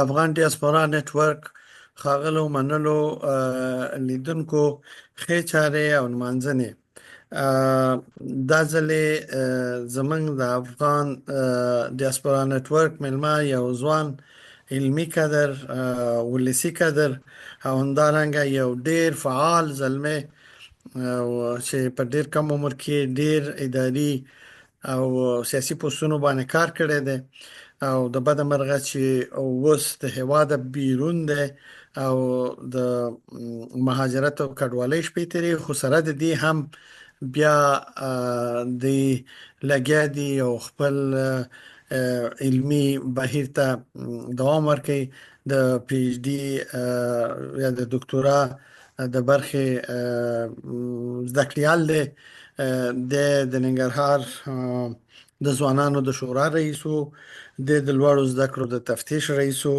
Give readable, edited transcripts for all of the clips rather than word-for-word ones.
افغان ډیاسپورا نتورک ښاغلو منلو لیدونکو ښې چارې او نمانځنې دا ځلې زمونږ د افغان ډیاسپورا نتورک مېلمه یو ځوان علمي کدر ولسي کدر او همدارنګه یو ډیر فعال زلمی چې په ډیر کم عمر کې ډیر اداري او سیاسي پوسټونو باندې کار کړی دی او د بده مرغه چې اوس د هیواده بیرون دی او د مهاجرت او کډوالۍ شپې تیرې خو سره د دې هم بیا د لګیا دي او خپل علمي بهیر ته دوام ورکوي د پی ایچ ډي یا د دکتورا د برخې زده کړیال دی د ننګرهار د ځوانانو د شورا رئیس وو د لوړو زده کړو د تفتیش رئیس وو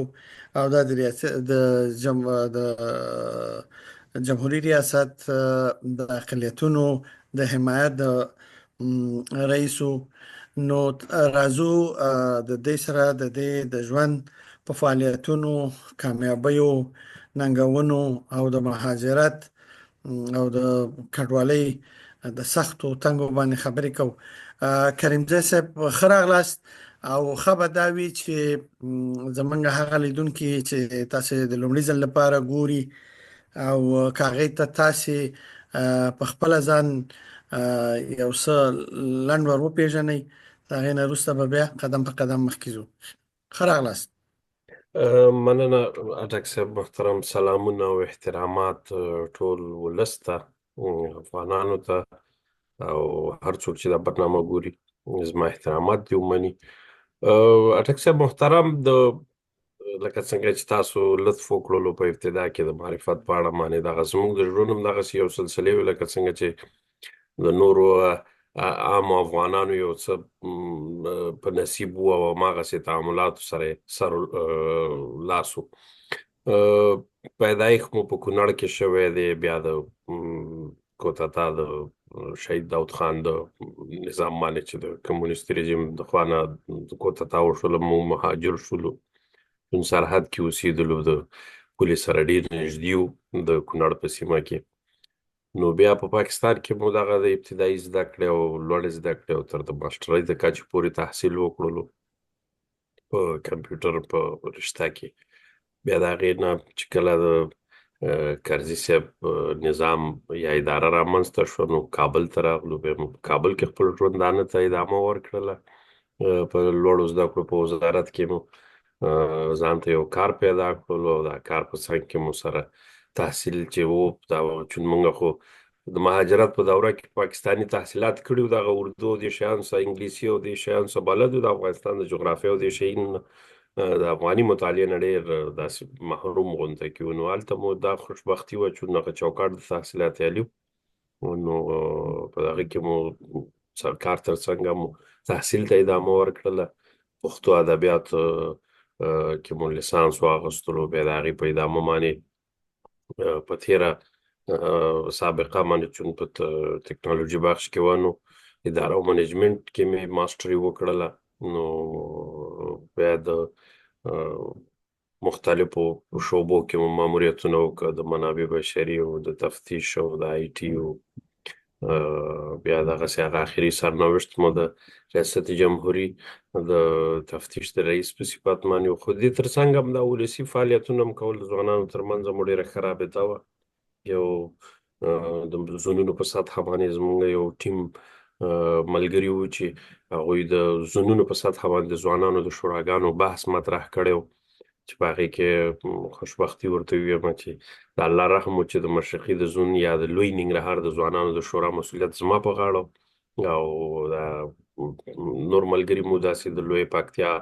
او دا د جمهوریت ریاست د اقلیتونو د حمایت د رئیس وو. نو راځو د دې سره د دې د ژوند په فعالیتونو کامیابیو ننګونو او د مهاجرت او د کډوالۍ د سختو تنګو باندې خبرې کوو. کریمزی صاحب ښه راغلاست او ښه به دا وي چې زمونږ هغه لیدونکي چې تاسې د لومړي ځل لپاره ګوري او که هغې ته تاسې په خپله ځان یو څه لنډ ور وپېژنئ، د هغې نه وروسته به بیا قدم په قدم مخکې ځو. ښه راغلاست. مننه اټک صاحب، محترم سلامونه او احترامات ټول ولس ته، افغانانو ته او هر څوک چې دا برنامه ګوري زما احترامات دې ومني. اټک صاحب محترم، لکه څنګه چې تاسو لطف وکړلو په ابتدا کې د معرفت په اړه باندې دغه زموږ د ژوند هم دغسې یو سلسلې وې لکه څنګه چې د نورو عامو افغانانو یو څه په نصیب وو او هماغسې تعاملاتو سره سر لاس وو. پیدایښت مو په کونړ کې شوی دی، بیا د کوتتا د شهید داود خان د نظام باندې چې د کمونیستي رژیم د خوا نه د کوتتا وشوله، موږ مهاجر شولو، کوم سرحد کې اوسېدلو، د پولې سره ډېر نږدې وو د کونړ په سیمه کې. نو بیا په پاکستان کې مو دغه د ابتدایي زده کړې او لوړې زده کړې او تر د ماسټرۍ د کچې پورې تحصیل وکړلو په کمپیوټر په رشته کې. بیا د هغې نه چې کله د کرزي صاحب نظام یا اداره رامنځته شوه نو کابل ته راغلو، بیا مو په کابل کې خپل ژوندانه ته ادامه ورکړله. په لوړو زده کړو په وزارت کې مو ځان ته یو کار پیدا کړلو او دا کار په څنګ کې مو سره تحصیل چې وو، دا چون موږ خو د مهاجرت په دوره کې پاکستاني تحصیلات کړي وو، دغه اردو او دې شیانو څخه انګلیسي او دې شیانو څخه بلد وو، د افغانستان د جغرافیې او دې شیانو د افغاني مطالعې نه ډېر داسې محروم غونته کې وو. نو هلته مو دا خوشبختي وه چې هغه چوکاټ د تحصیلات عالي وو، نو په هغې کې مو کار تر څنګه مو تحصیل ته ادامه ورکړله. پښتو ادبیات کې مو لیسانس واخیستلو، بیا د هغې په ادامه باندې په تېره سابقه باندې چون په ټکنالوژي بخش کې وه نو اداره او منیجمنټ کې مې ماسټري وکړله. نو بیا د مختلفو شعبو کې مو ماموریتونه وکړه، د منابع بشري او د تفتیش او د آی ټي او بیا دغسې هغه آخري سرنوشت مو د ریاست جمهوري د تفتیش د رئیس په صفت باندې و. خو دې تر څنګ هم دا ولسي فعالیتونه هم کول، د ځوانانو تر منځ مو ډېره ښه رابطه وه. یو د زونونو په سطحه باندې زموږ یو ټیم ملګري وو چې هغوی د زونونو په سطحه باندې د ځوانانو د شوراګانو بحث مطرح کړی و چې په هغې کې خوشبختي ورته ووایم چې د الله رحم و چې د مشرقي د زون یا د لوی ننګرهار د ځوانانو د شورا مسؤلیت زما په غاړه او دا نور ملګري مو داسې د لوی پکتیا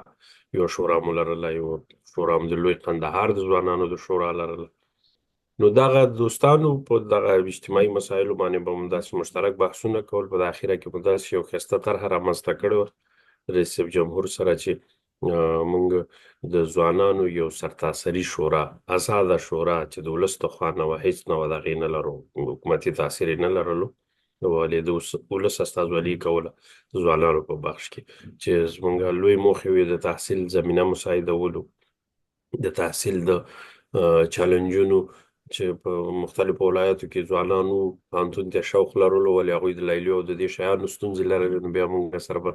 یو شورا مو لرله، یو شورا هم د لوی قندهار د ځوانانو د شورا لرله. نو دغه دوستانو په دغه اجتماعي مسایلو باندې به مو داسې مشترک بحثونه کول. په د اخره کې مو داسې یو ښایسته طرحه رامنځته کړې وه رئیس جمهور سره چې موږ د ځوانانو یو سرتاسري شورا، آزاده شورا چې د ولس د خوا نه وه، هېڅ نه وه د هغې نه لرو، حکومتي تاثیر یې نه لرلو، ولې د ولس استازولي یې کوله د ځوانانو په بخش کې چې زموږ لوی موخې وې د تحصیل زمینه مساعدولو د تحصیل د چیلنجونو چې په مختلفو ولایاتو کې ځوانانو پوهنتون ته شوق لرلو ولې هغوی د لیلیو او د دې شیانو ستونزې لرلې، نو بیا موږ سره به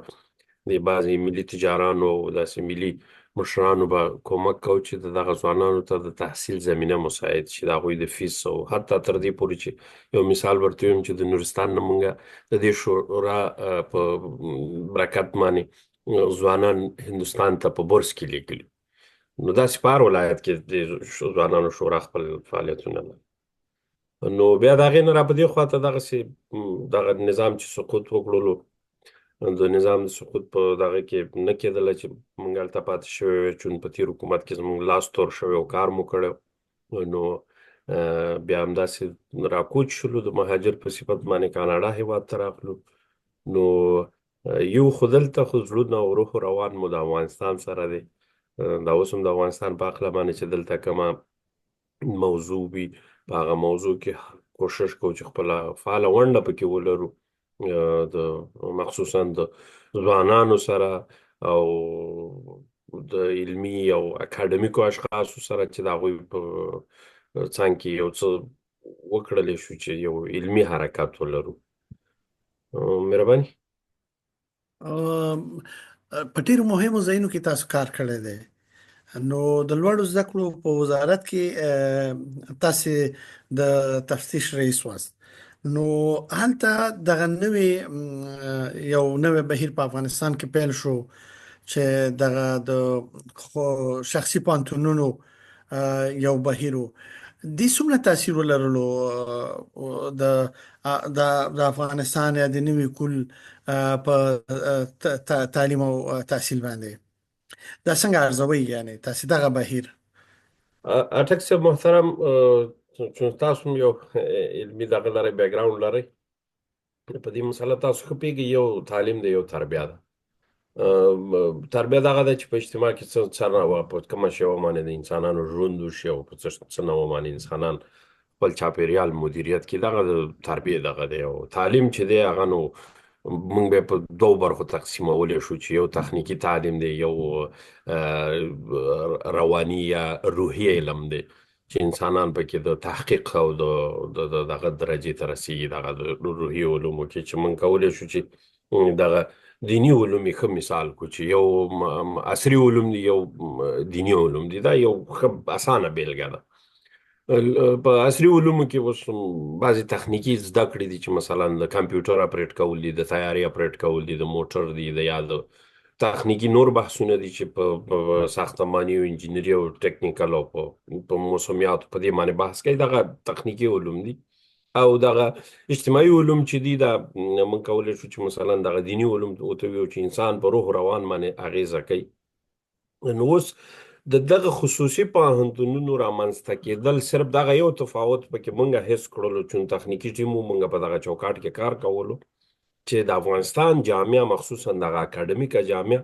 د بعضې ملي تجارانو او داسې ملي مشرانو به کومک کوو چې دغه ځوانانو ته د تحصیل زمینه مساعد شي، د هغوی د فیس او حتی تر دې پورې چې یو مثال ورته ویم چې د نورستان نه موږ د دې شورا په برکت باندې ځوانان هندوستان ته په بورس کې لیږلي. نو داسې په هر ولایت کې د ځوانانو شورا خپل فعالیتونه لري. نو بیا د هغې نه را په دې خواته دغسې دغه نظام چې سقوط وکړلو، د نظام د سقوط په دغه کې نه کېدله چې موږ هلته پاتې شوي وو، چون په تېر حکومت کې زموږ لاس تور شوی او کار مو کړی، نو بیا همداسې راکوچ شولو، د مهاجر په صفت باندې کاناډا هېواد ته راغلو. نو یو خو دلته خو زړونه او روح و روان مو د افغانستان سره دی. دا اوس هم د افغانستان په هکله باندې چې دلته کومه موضوع وي، په هغه موضوع کې کوشش کوو چې خپله فعاله ونډه پکې ولرو، د مخصوصا د ځوانانو سره او د علمي او اکاډمیکو اشخاصو سره چې د هغوی په څنګ کې یو څه وکړلی شو چې یو علمي حرکت ولرو. مهرباني. په ډېرو مهمو ځایونو کې تاسو کار کړی دی. نو د لوړو زده کړو په وزارت کې تاسو د تفتیش رئیس واست. نو هلته دغه یو نوې بهیر په افغانستان کې پیل شو چې دغه د شخصي پوهنتونونو یو بهیر و. دې څومره تاثیر ولرلو د د د افغانستان یا د نوي کل په تعلیم او تحصیل باندې دا څنګه ارزوي، یعنی تاسو دغه بهیر؟ اټک صاحب محترم، چون تاسو هم یو علمي دغه لرئ، بیک ګراوند لرئ په دې مسله، تاسو ښه پوهېږئ یو تعلیم دی، یو تربیه ده. تربیه دغه ده چې په اجتماع کې څه نوع په کومه شیوه باندې د انسانانو ژوند وشي او په څه نوع باندې انسانان خپل چاپېریال مدیریت کړي، دغه د تربیې دغه دی. او تعلیم چې دی هغه نو موږ به په دوو برخو تقسیمولی شو چې یو تخنیکي تعلیم دی، یو رواني یا روحي علم دی چې انسانان پکې د تحقیق او دغه درجې ته رسېږي. دغه د روحي علومو کې چې موږ کولی شو چې دغه دینی علوم ښه مثال کو چې یو عصري علوم دي، یو دینی علوم دي. دا یو ښه اسانه بیلګه ده. په عصري علومو کې اوس بعضې تخنیکي زده کړې دي چې مثلا د کمپیوټر اپریټ کول دي، د طیارې اپریټ کول دي، د موټر دي، د یا د تخنیکي نور بحثونه دي چې په ساختماني او انجینري او ټیکنیکل او په موسمیاتو په دې باندې بحث کوي. دغه تخنیکي علوم دي. او دغه اجتماعي علوم چې دي دا موږ کولی شو چې مثلا دغه دیني علوم ورته ویو چې انسان په روح روان باندې اغېزه کوي. نو اوس دغه خصوصي پوهنتونونو رامنځته کېدل صرف دغه یو تفاوت پکې موږ حس کړلو، چون تخنیکي ټیم موږ په دغه چوکاټ کې کار کولو چې د افغانستان جامعه مخصوصا دغه اکاډمیکه جامعه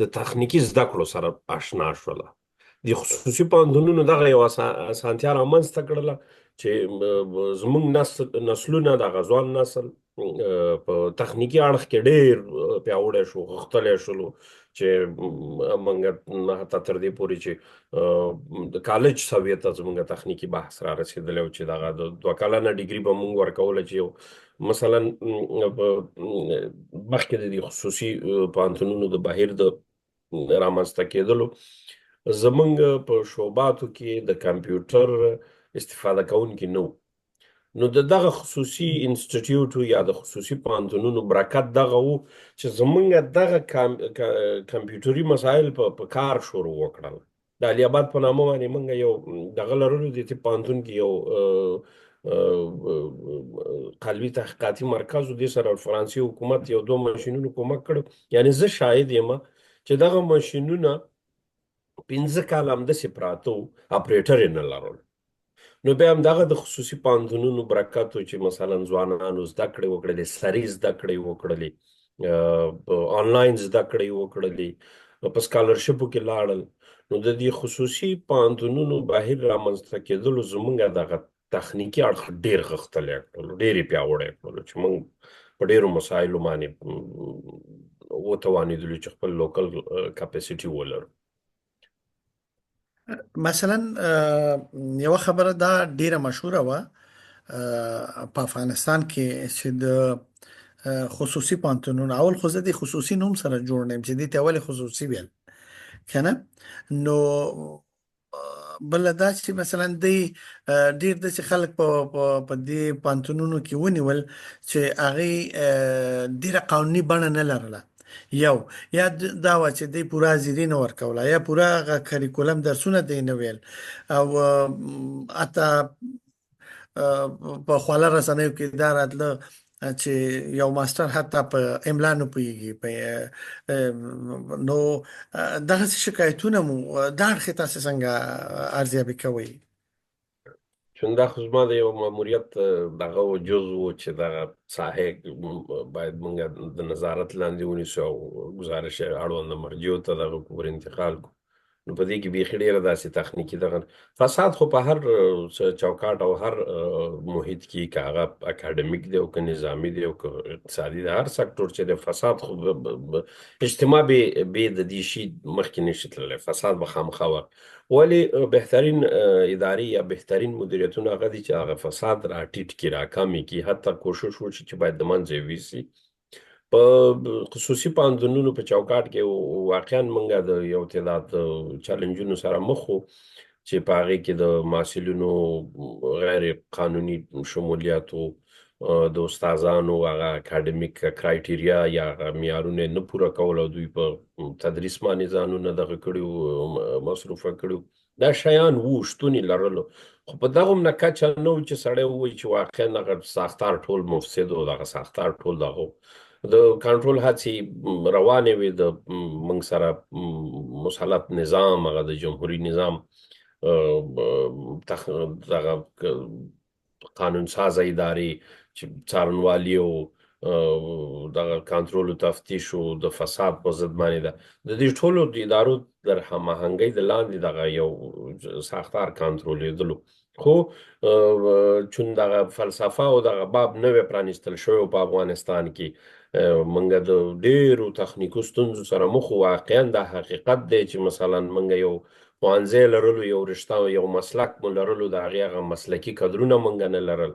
د تخنیکي زده کړو سره آشنا شوله. د خصوصي پوهنتونونو دغه یو اسانتیا رامنځته کړله چې زموږ نسلونه دغه ځوان نسل په تخنیکي اړخ کې ډېر پیاوړی شو، غښتلی شولو چې موږ حتی تر دې پورې چې د کالج سویې ته زموږ تخنیکي بحث را رسېدلی و چې دغه د 2 کلنه ډیګري به موږ ورکوله چې یو مثلا مخکې د دې خصوصي پوهنتونونو د بهیر د رامنځته کېدلو زموږ په شعباتو کې د کمپیوټر استفاده کوونکي نه و. نو دغه خصوصي انسټیټیوټ یا د خصوصي پوهنتونونو برکت دغه و چې زموږ دغه کمپیوټري مسایل په کار شروع وکړل. د علي آباد په نامه باندې موږ یو دغه لرلو، د دې پوهنتون کې یو قلبي تحقیقاتي مرکز و. دې سره فرانسې حکومت یو 2 ماشینونو کومک کړو. یعنې زه شاهد یم چې دغه ماشینونه 15 کاله همداسې پراته و، اپریټر یې نه لرل. نو بیا هم دغه د خصوصي پوهنتونونو برکت و چې مثلا ځوانانو زده کړې وکړلې، سري زده کړې وکړلې، آنلاین زده کړې وکړلې، په سکالرشپو کې لاړل. نو د دې خصوصي پوهنتونونو بهیر رامنځته کېدلو زموږ دغه تخنیکي اړخ ډېر غښتلی کړلو، ډېر یې پیاوړی کړلو چې موږ په ډېرو مسایلو باندې وتوانېدلو چې خپل لوکل کپاسټي ولرو. مثلا یو خبره دا ډیره مشهوره و په افغانستان کې چې د خصوصي پانتونون اول خو زه د خصوصي نوم سره جوړ نیم چې دې ته ولې خصوصي ویل کنه نو بل دا چې مثلا د ډیر د چې خلک په دې پانتونونو کې ونیول چې هغه ډیره قانوني بڼه نه لرله یو یا دا و چې د پورا زیرین ورکوله یا پورا کریکولم درسونه دی نه ویل او اته په خواله رسنیو کې دا راتله چې یو ماستر حتی په املا نه پوهیږي په نو دغه شکایتونه مو دا اړخ تاسو څنګه ارزیابي کوئ؟ چون دا خو زما د یو ماموریت دغه جزء و چې دغه ساحې باید موږ د نظارت لاندې ونیسو او ګزارش اړوند مرجعو ته دغه ور انتقال کو. نو په دې کې بیخي ډېره داسې تخنیکي دغه فساد خو په هر چوکاټ او هر محیط کې که هغه اکاډمیک دی او که نظامي دی او که اقتصادي دی، هر سکتور چې دی فساد خو اجتماع بې د دې شي مخکې نشي تللی، فساد به خامخا وي. ولې بهترین ادارې یا بهترین مدیریتونه هغه دي چې هغه فساد راټیټ کړي، راکمې کړي، حتی کوشش وشي چې باید د منځه یوسي. په خصوصي پوهنتونونو په چوکاټ کې واقعا موږ د یو تعداد چیلنجونو سره مخ وو چې په هغې کې د محصلینو غیر قانوني شمولیاتو، د استادانو هغه اکاډمیک کرایټیریا یا هغه معیارونه نه پوره کول او دوی په تدریس باندې ځانونه دغه کړي مصروفه کړي، دا شیان وو، شتون یې لرلو. خو په دغه نه کچه نه و چې سړی ووایي چې واقعا هغه ساختار ټول مفسد و، دغه ساختار ټول دغه د کنټرول هڅې روانې وې. د موږ سره مسلط نظام، هغه د جمهوري نظام دغه قانون سازه ادارې چې څارنوالي او دغه کنټرول او تفتیش او د فساد په ضد باندې ده، د دې ټولو د ادارو در هماهنګۍ د لاندې دغه یو ساختار کنټرولېدلو. خو چون دغه فلسفه او دغه باب نوې پرانیستل شوی په افغانستان کې، موږ د ډېرو تخنیکو ستونزو سره مخ وو. واقعا دا حقیقت دی چې مثلا موږ یو ښوونځی لرلو، یو رشته، یو مسلک مو لرلو، د هغې هغه مسلکي کدرونه موږ نه لرل.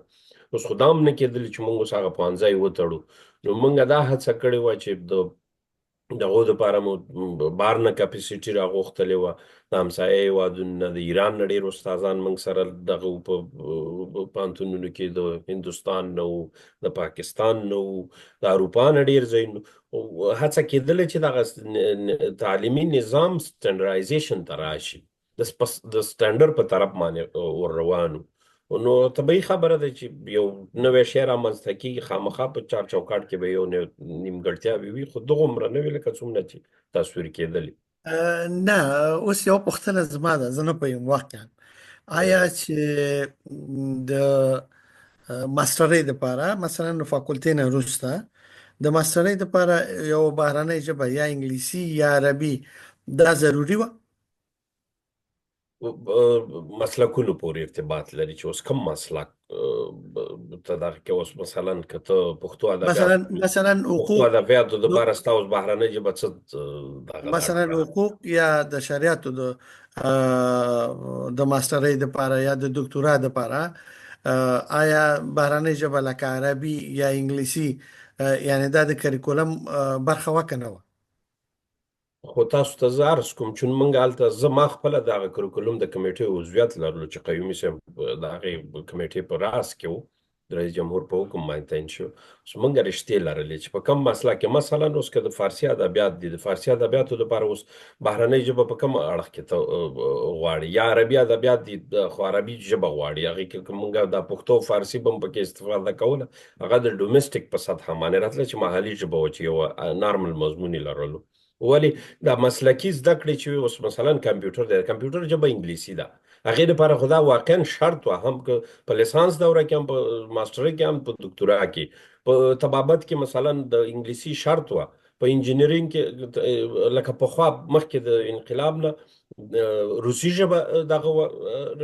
اوس خو دا هم نه کېدلې چې موږ اوس هغه ښوونځی وتړو. نو موږ دا هڅه کړې وه چې دغو دپاره مو بارنه کپاسیټي راغوښتلې وه. د همسایه هېوادونو نه، د ایران نه ډېر استادان موږ سره دغه په پوهنتونونو کې، د هندوستان نه وو، د پاکستان نه وو، د اروپا نه ډېر ځایونو. هڅه کېدله چې دغه تعلیمي نظام سټنډرایزیشن ته راشي، د سټنډرډ په طرف باندې ور روانو. نو طبیعي خبره ده چې یو نوی شی رامنځته کېږي، خامخا په چار چوکاټ کې به یو نیمګړتیاوې وي، خو دغومره نه وي لکه څومره چې تصویر کېدلې. نه، اوس یو پوښتنه زما ده، زه نه پوهیم واقعا آیا چې د ماسترۍ دپاره مثلا فاکولټې نه وروسته د ماسترۍ دپاره یو بهرنۍ ژبه یا انګلیسي یا عربي دا ضروري وه؟ مسلکونو پورې ارتباط لري چې اوس کوم مسلک ته دغه کې اوس مثلا که ته پښتو مثلا ادبیاتو دپاره ستا اوس بهرنۍ ژبه څه مثلا حقوق یا د شریعتو د ماسترۍ دپاره یا د دکتورا دپاره آیا بهرنۍ ژبه لکه عربي یا انګلیسي یعنی دا د کریکولم برخه وه که نه وه؟ خو تاسو ته زه عرض کوم چې موږ هلته ما خپله د هغه کریکولم د کمیټې عضویت لرلو چې قیومي صاحب د هغې کمیټې په راس کې و، د رئیس جمهور په حکم باندې تعیین شو. موږ رشتې لرلې چې په کوم مسلک کې مثلا اوس که د فارسي ادبیات دي، د فارسي ادبیاتو دپاره اوس بهرنۍ ژبه په کوم اړخ کې ته غواړي، یا عربي ادبیات دي خو عربي ژبه غواړي، هغې کې که موږ د پښتو فارسي به هم پکې استفاده کوله، هغه د ډومسټیک په سطحه باندې راتله چې محلي ژبه وه چې یو نارمل مضمون یې لرلو. ولی دا مسلکی زده کړې چې اوس مثلا کمپیوټر دی، کمپیوټر ژبه انګلیسي ده، هغې دپاره خو دا واقعا شرط وه، هم که په لیسانس دوره کې، هم په ماسټرۍ کې، هم په دکتورا کې. په طبابت کې مثلا د انګلیسي شرط وه. په انجینرینګ کې لکه پخوا مخکې د انقلاب نه روسي ژبه دغه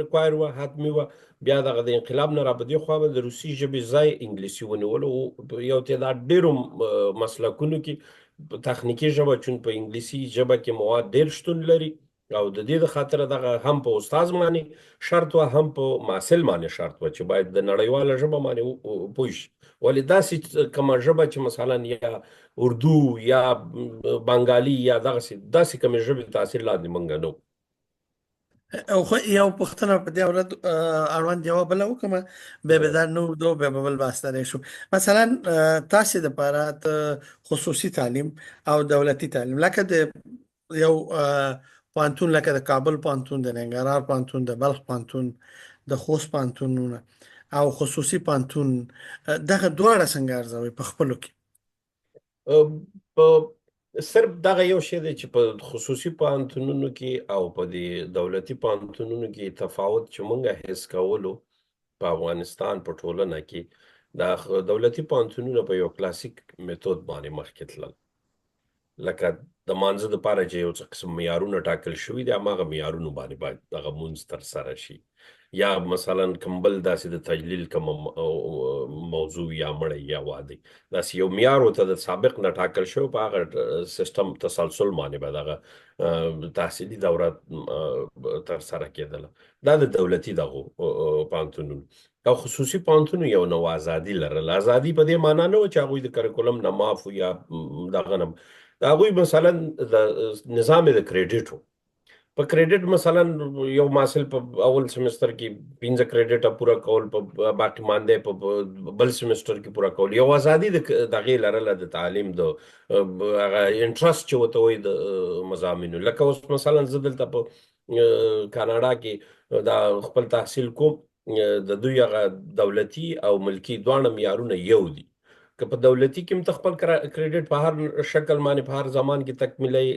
ریکوایر وه، حتمي وه. بیا دغه د انقلاب نه را په دې خوا به د روسي ژبې ځای انګلیسي ونیولو. یو تعداد ډېرو مسلکونو کې تخنیکي ژبه، چون په انګلیسي ژبه کې مواد ډېر شتون لري، او د دې د خاطر دغه هم په استاد باندې شرط و هم په محصل باندې شرط و چې باید د نړیواله ژبه باندې پوه شي. ولې داسې کومه ژبه چې مثلا یا اردو یا بنګالي یا داسې کومې ژبې تاثیر لاندې مونږ نه وو. او خو یو پوښتنه په دې اړوند جواب بل وکم به به دا نو دو به بل باستره شو مثلا تاسو د لپاره خصوصي تعلیم او دولتي تعلیم لکه د یو پانتون لکه د کابل پانتون د ننګرهار پانتون د بلخ پانتون د خوست پانتونونه او خصوصي پانتون دغه دواړه څنګه ارزوي په خپلو کې په صرف دغه یو شی دی چې په خصوصي پوهنتونونو کې او په دې دولتي پوهنتونونو کې تفاوت چې مونږ حس کولو په افغانستان په ټولنه کې د دولتي پوهنتونونو په یو کلاسیک میتود باندې مخکې تلل. لکه د مانزه د پاره چې یو څه قسم معیارونه ټاکل شوي دي هماغه معیارونو باندې باید دغه مونځ ترسره شي. یا مثلا کمبل داسې د تجلیل کوم موضوع یا مړی یا واده داسې یو معیار ورته د سابق نه ټاکل شوی په هغه سیستم تسلسل باندې به دغه تحصیلي دوره ترسره کېدله. دا د دولتي دغو پوهنتونونو او خصوصي پوهنتونو یو نو ازادي لرله. ازادي په دې معنا نه و چې هغوی د کریکولم نه معاف یا دغه نه هغوی مثلا د نظام د کریډیټ په کریډیټ مثلا یو محصل په اول سمستر کې 15 کریډیټه پوره کول په باقي مانده په بل سمستر کې پوره کول یو ازادي د دغه لرله د تعلیم د انټرست چې وته وي د مضامینو. لکه اوس مثلا زه دلته په کاناډا کې دا خپل تحصیل کوم د دوی هغه دولتي او ملکی دواړه معیارونه یو دي. که په دولتي کې هم خپل کریډیټ په هر شکل باندې په هر زمان کې تکمیلي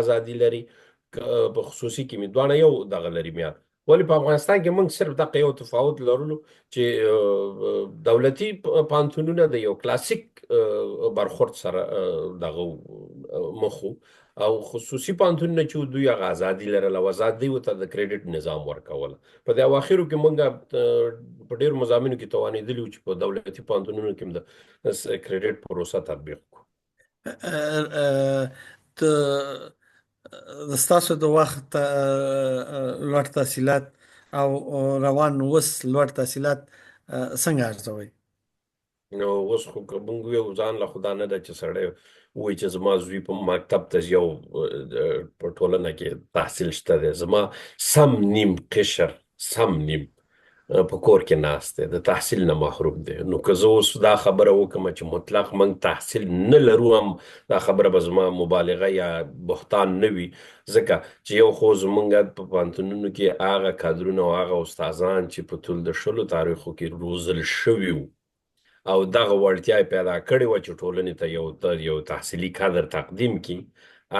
آزادي لري په خصوصي کې دواړه یو دغه لري معیار. ولې په افغانستان کې موږ صرف دغه یو تفاوت لرلو چې دولتي پوهنتونونه د یو کلاسیک برخورد سره دغه مخو او خصوصي پوهنتونونه چې دوی هغه ازادي لرله او ازادي ورته د کریډیټ نظام ورکوله. په دې اواخرو کې موږ په ډېرو مضامینو کې توانېدلي وو چې په دولتي پوهنتونونو کې د کریډیټ پروسه تطبیق کړو. ستاسو د وخت لوړ تحصیلات او روان وس لوړ تحصیلات څنګه ارزوي؟ نو اوس خو که موږ یو ځان له خدا نه ده چې سړی وایي چې زما زوی په مکتب ته یو په ټولنه کې تحصیل شته دی زما سم نیم قشر سم نیم په کور کې ناست دی د تحصیل نه محروم دی. نو که زه اوس دا خبره وکړم چې مطلق موږ تحصیل نه لرو هم دا خبره به زما مبالغه یا بهتان نه وي ځکه چې یو خو زمونږ په پوهنتونونو کې هغه کادرونه او هغه استادان چې په طول د شلو تاریخو کې روزل شوي وو او دغه وړتیا پیدا کړې وه چې ټولنې ته یو تحصیلي کادر تقدیم کړي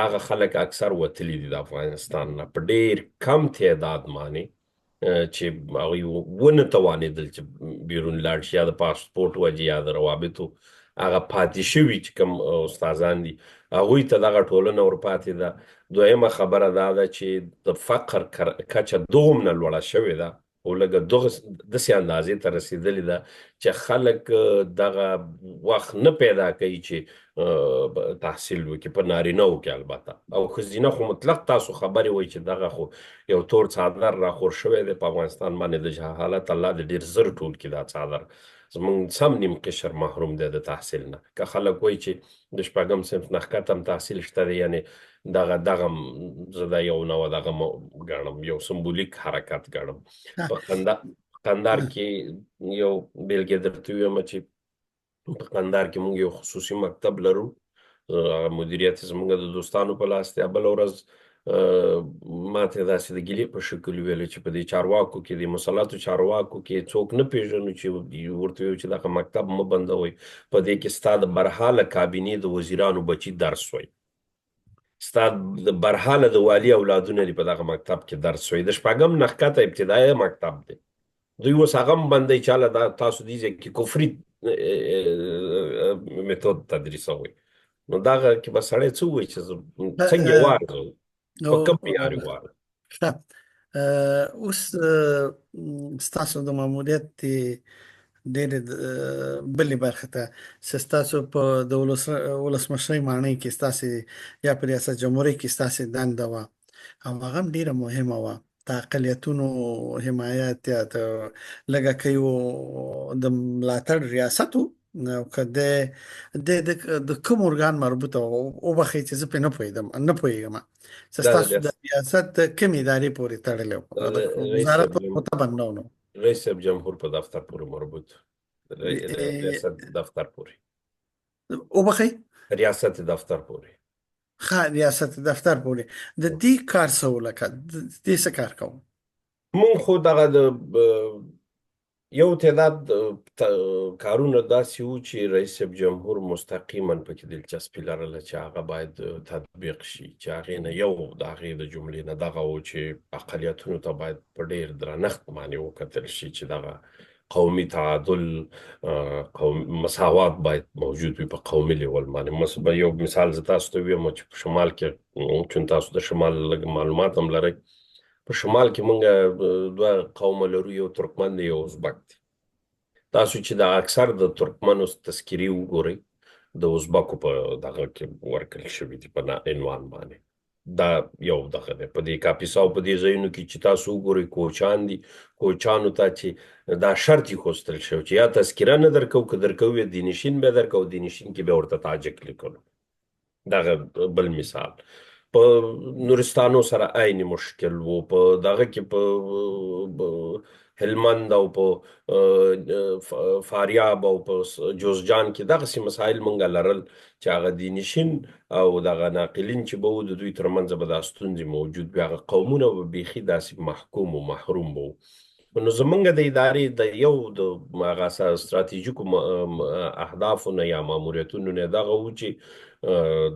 هغه خلک اکثر وتلي دي د افغانستان نه په ډېر کم تعداد باندې چې هغوی ونه توانېدل چې بیرون لاړ شي یا د پاسپورټ وجې یا د روابطو هغه پاتې شوي چې کوم استادان دي هغوی ته دغه ټولنه ورپاتې ده. دویمه خبره دا ده چې د فقر کچه دومره لوړه شوې ده او لکه داسې اندازې ته رسېدلې ده چې خلک دغه وخت نه پیدا کوي چې تحصیل وکړي په نارینه‌وو کې البته او ښځینه خو مطلق تاسو خبرې وایي چې دغه خو یو تور څادر راخور شوی دی په افغانستان باندې د جهالت الله د ډېر زر ټول کړي دا څادر زمونږ سم نیم قشر محروم دی د تحصیل نه. که خلک وایي چې د شپږم صنف نه ښکته هم تحصیل شته دی یعنې دغه زه دا یو نوع دغه ګڼم یو سمبولیک حرکت ګڼم. په قندهار کې یو بیلګې درته ووایم چې په قندهار کې موږ یو خصوصي مکتب لرو مدیریت زموږ د دوستانو په لاس دی. بله ورځ ماته داسې د ګیلې په شکل ویل چې په دې چارواکو کې د مسلطو چارواکو کې څوک نه پیژنو چې ورته ویل چې دغه مکتب مه بندوئ په دې کې ستا د برحاله کابینې د وزیرانو بچي درس وایي ستا د برحاله د والي اولادونه دي په دغه مکتب کې درس وایي د شپږم نه ښکته ابتدایي مکتب دی دوی اوس هغه هم بندوي چې هله تاسو دې ځای کې کفري میتود تدریسوئ نو دغه کې به سړی څه ووایي چې څنګه یې وارزوو په کوم معیار یې وارزوو. اوس ستاسو د ماموریت ډېرې بلې برخې ته ستاسو په د ولسمشرۍ ماڼۍ کې ستاسې یا په ریاست جمهورۍ کې ستاسې دنده وه او هغه هم ډیره مهمه وه، د اقلیتونو حمایت یا د لږه کوي د ملاتړ ریاست و. او که د کوم ارګان مربوطه او بخښئ چې زه پرې نه پوهېږم چې دا د ستاسو د ریاست د کومې ادارې پورې تړلی و، دا او د د رئیس وزارت صاحب پورې خو طبعا نه و نو. رئیس صاحب جمهور په دفتر پورې مربوط، ریاست دفتر پورې، او بخښئ، ریاست دفتر پورې. ښه ریاست دفتر پورې. د دې کار څه و، لکه د دې څه کار کوم؟ مونږ خو دغه د یو تعداد کارونه داسې وو چې رئیس صاحب جمهور مستقیما پکې دلچسپي لرله چې هغه باید تطبیق شي، چې هغې نه یو د هغې د جملې نه دغه و چې اقلیتونو ته باید په ډېر درنښت باندې وکتل شي چې دغه قومي تعادل، مساوات باید موجود وي په قومي لیول باندې. یو مثال زه تاسو ته ویم چې په شمال کې، چون تاسو د شمال لږ معلومات هم لرئ، په شمال کې مونږ دوه قومه لرو، یو ترکمن دی یو ازبک دی. تاسو چې د اکثر د ترکمنو تذکیرې وګورئ د ازبکو په دغه کې ورکړل شوي دي په عنوان باندې. دا یو دغه دی په دې کاپیسا او په دې ځایونو کې چې تاسو وګورئ کوچان دي، کوچانو ته چې دا شرط ایښودل شوی چې یا تذکیره نه درکو، که درکو یې دینشین به درکو، دینشین کې به ورته تاجک لیکلو. دغه بل مثال. په نورستانو سره عین مشکل وو، په دغه کې په هلمند او په فاریاب او په جوزجان کې دغسې مسایل مونږ لرل چې هغه دینشین او دغه ناقلین چې به وو د دوی ترمنځ به دا ستونزې موجود وي، هغه قومونه به بیخي داسې محکوم و محروم به وو. نو زمونږ د ادارې د یو د هغه ستراتیژیکو اهدافو نه یا ماموریتونو نه دغه و چې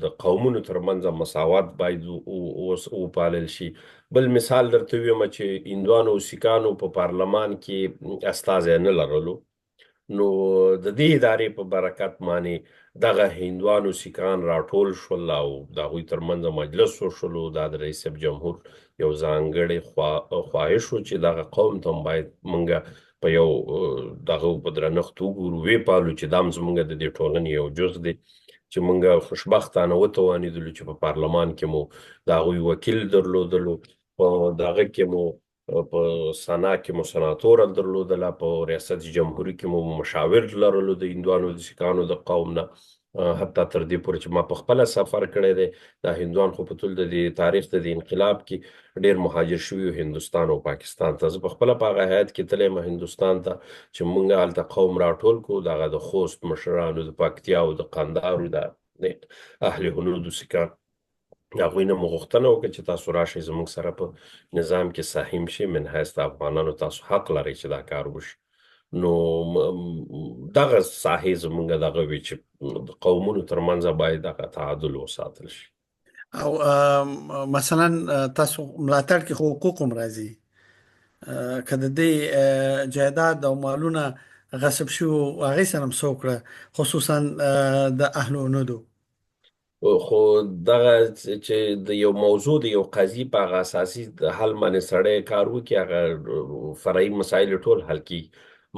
د قومونو ترمنځ مساوات باید وپالل شي. بل مثال درته ویم چې هندوانو او سیکانو په پارلمان کې استازی نه لرلو، نو د دې ادارې په برکت باندې دغه هندوانو سیکان راټول شول او د هغوی ترمنځ مجلس وشولو. دا د رئیس جمهور یو ځانګړی خواهش و چې دغه قوم ته باید موږ په یو دغه په درنښت وګورو، ویې پالو چې دا هم زموږ د دې ټولنې یو جز دی، چې موږ خوشبختانه وتوانېدلو چې په پارلمان کې مو د هغوی وکیل درلودلو، په دغه کې مو په سنا کې مو سناتوره درلودله، په ریاست جمهوري کې مو مشاور لرلو د هندوانو د سیکانو د قوم نه، حتی تر دې پورې چې ما په خپله سفر کړی دی. دا هندوان خو په ټول د دې تاریخ د انقلاب کې ډېر مهاجر شوي هندوستان او پاکستان ته. زه په خپله په هغه هیات کې تللی یم هندوستان ته چې موږ هلته قوم راټول کړو، دغه د خوست مشرانو، د پکتیا او د قندهارو د اهل هنود سیکان، هغوی نه مو غوښتنه وکړه چې تاسو راشئ زموږ سره په نظام کې سهیم شئ، من حیث د افغانانو تاسو حق لرئ چې دا کار وشي. نو دغه ساحې زموږ دغه وي چې د قومونو ترمنځ باید دغه تعادل وساتل شي. او مثلا تاسو ملاتړ کې خو حقوق هم راځي، که د دې جایداد او مالونه غصب شو هغې سره هم څه وکړه، خصوصا د اهل هنودو؟ خو دغه چې د یو موضوع د یو قضیې په هغه اساسي حل باندې سړی کار وکړي، هغه فرعي مسایل ټول حل کړي.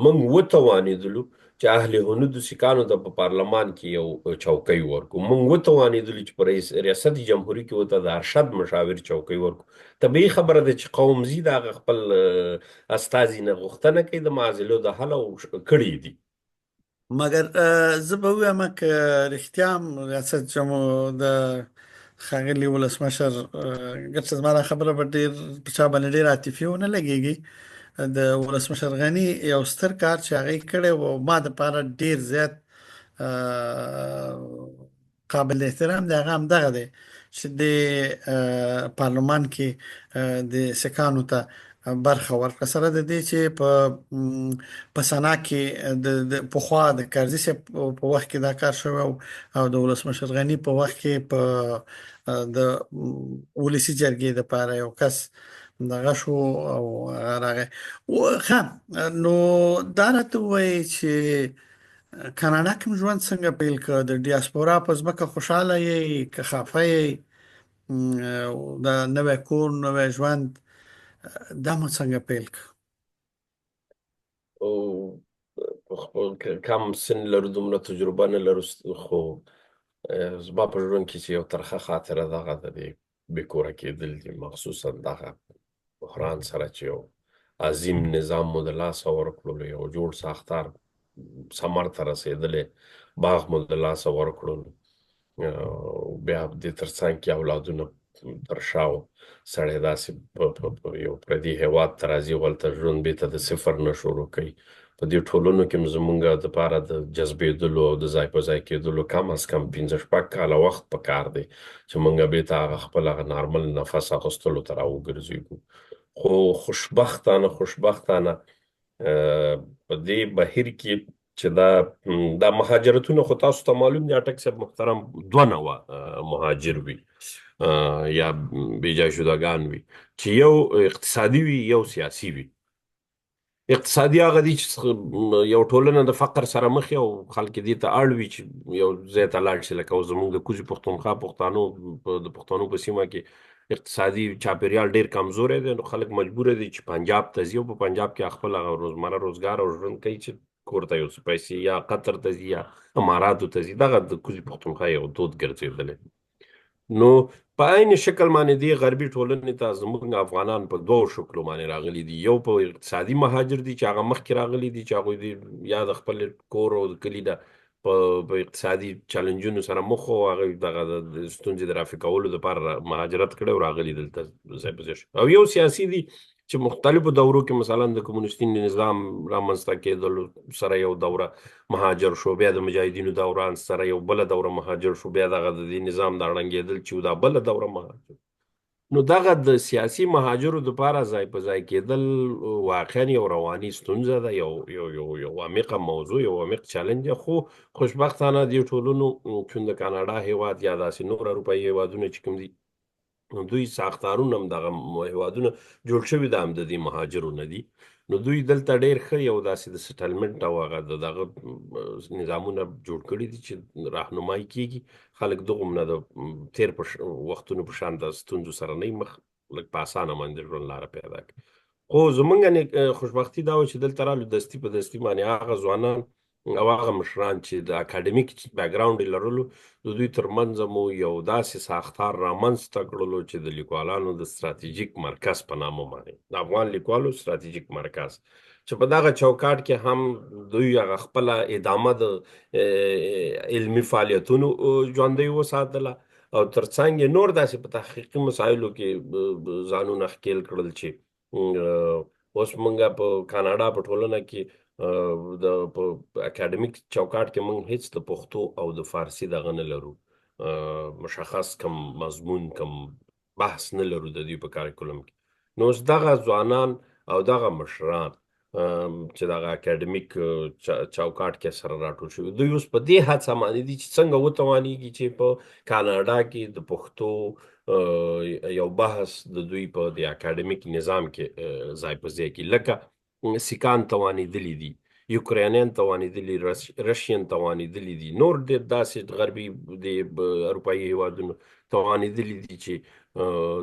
موږ وتوانېدلو چې اهل هنودو سیکانو ته په پارلمان کې یو چوکۍ ورکړو، موږ وتوانېدلو چې په ریاست جمهوري کې ورته د ارشد مشاور چوکۍ ورکړو. طبیعي خبره ده چې قوم زی د هغه خپل استازي نه غوښتنه کوي د معضلو د حل، او کړي دي. مګر زه به ووایم که رښتیا هم ریاست جمهور د ښاغلي ولسمشر، ګرچې زما دا خبره به ډېر په چا باندې ډېر عاطفي ونه لګېږي، د ولسمشر غني یو ستر کار چې هغې کړی و ما دپاره ډېر زیات قابل احترام دی، هغه همدغه دی چې د پارلمان کې د سیکانو ته برخه ورکړه، سره د دې چې په سنا کې د پخوا د کرزي صاحب په وخت کې دا کار شوی او د ولسمشر غني په وخت کې په د ولسي جرګې دپاره یو کس دغه شو او هغه راغی. ښه، نو دا راته ووایي چې کاناډا کې مو ژوند څنګه پیل کړ؟ د ډیاسپورا په ځمکه خوشحاله یې که خفه یې؟ د نوی کور، نوی ژوند، دا مو څنګه پیل کړ؟ او خپل کم سن لرو، دومره تجربه نه لرو، خو زما په ژوند کې چې یو ترخه خاطره دغه ده، بې کوره کېدل دي، مخصوصا دغه بحران سره چې یو عظیم نظام مو د لاسه ورکړلو، یو جوړ ساختار ثمر ته رسېدلی باغ مو د لاسه ورکړلو، بیا دې ترڅنګ کې اولادونه تر شا و، سړی داسې په یو پردي هېواد ته راځي، هلته ژوند بېرته د صفر نه شروع کوي. په دې ټولنو کې هم زمونږ دپاره د جذبېدلو او د ځای په ځای کېدلو کم از کم 15-16 کاله وخت پکار دی چې مونږ بېرته هغه خپل هغه نارمل نفس اخیستلو ته راوګرځېږو. خو خوشبختانه په دې بهیر کې چې دا مهاجرتونه، خو تاسو ته معلوم دي اټک صاحب محترم، دوه نوع مهاجر وي یا بیجا شدگان وي، چې یو اقتصادي وي یو سیاسي وي. اقتصادي هغه دي چې یو ټولنه د فقر سره مخ او خلک دې ته اړ وي چې یو ځای ته لاړ شي، لکه زموږ د کوزي پښتونخوا د پښتنو په سیمه کې اقتصادي چاپیریال ډیر کمزوری دی، نو خلک مجبور دي چې پنجاب ته ځي او په پنجاب کې خپل هغه روزمره روزګار او ژوند کوي چې کور ته یو څه پیسې یا قطر ته ځي یا اماراتو ته ځي. دغه د کوزي پښتونخوا یو دود ګرځېدلی. نو په عین شکل باندې دی غربي ټولنې ته زموږ افغانان په دوو شکلو باندې راغلي دي. یو په اقتصادي مهاجر دي چې هغه مخکې راغلي دي چې هغوی دي یا د خپل کور او د کلي په اقتصادي چلنجونو سره مخ وو، هغوی دغه د ستونزې د رافع کولو دپاره مهاجرت کړی او راغلي دلته ځای په ځای شو. او یو سیاسي دي چې مختلفو دورو کې مثلا د کمونیستي نظام رامنځته کېدلو سره یو دوره مهاجر شو، بیا د مجاهدینو دوران سره یو بله دوره مهاجر شو، بیا دغه د دې نظام د ړنګېدل چې دا بله دوره مهاجر. نو دغه د سیاسي مهاجرو دپاره ځای په ځای کېدل واقعا یو رواني ستونزه ده، یو عمیقه موضوع، یو عمیق چلنج دی. خو خوشبختانه دې ټولنو چون د کاناډا هېواد یا داسې نور اروپایي هېوادونه چې کوم دي، دوی ساختارونه هم دغه هېوادونه جوړ شوي د همدې مهاجرو نه دي. نو دوی دلته ډېر ښه یو داسې د سټلمنټ او هغه دغه نظامونه جوړ کړي دي چې راهنمایي کېږي. خلک دغوم نه د تېر وختونو په شان د ستونزو سره نه مخ، لږ په اسانه باندې ژوند لاره پیدا کړي. خو زمونږ خوشبختي دا وه چې دلته رالو دستي په دستي باندې هغه ځوانان او هغه مشران چې د اکاډمیک بیکګراونډ یې لرلو، د دوی ترمنځ مو یو داسې ساختار رامنځته کړلو چې د لیکوالانو د ستراتیژیک مرکز په نامه باندې، د افغان لیکوالو ستراتیژیک مرکز، چې په دغه چوکاټ کې هم دوی هغه خپله ادامه د علمي فعالیتونو ژوندۍ وساتله او ترڅنګ یې نور داسې په تحقیقي مسایلو کې ځانونه ښکېل کړل چې اوس موږ په کاناډا په ټولنه کې په اکاډمیک چوکاټ کې موږ هیڅ د پښتو او د فارسي دغه نه لرو، مشخص کم مضمون کم بحث نه لرو د دوی په کاریکولم کې. نو اوس دغه ځوانان او دغه مشران چې دغه اکاډمیک چوکاټ کې سره راټول شوي، دوی اوس په دې هڅه باندې دي چې څنګه وتوانېږي چې په کاناډا کې د پښتو یو بحث د دوی په د اکاډمیک نظام کې ځای په ځای کې، لکه سیکان توانېدلي دي، یوکرینیان توانېدلي، رشین توانېدلي دي، نور ډېر داسې غربي د اروپایي هېوادونو توانېدلي دي چې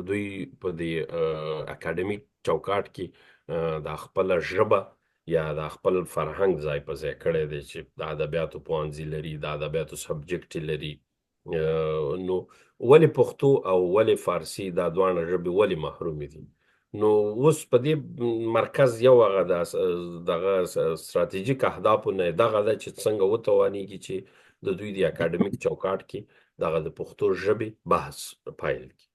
دوی په د اکاډمیک چوکاټ کې د خپله ژبه یا د خپل فرهنګ ځای په ځای کړی دی چې د ادبیاتو پوهنځي لري، د ادبیاتو سبجیکټ لري. نو ولې پښتو او ولې فارسي دا دواړه ژبې ولې محرومې دي؟ نو اوس په دې مرکز یو هغه دغه ستراتیژیک اهدافو نه دغه ده چې څنګه وتوانېږي چې د دوی د اکاډمیک چوکاټ کې دغه د پښتو ژبې بحث پیل کړي.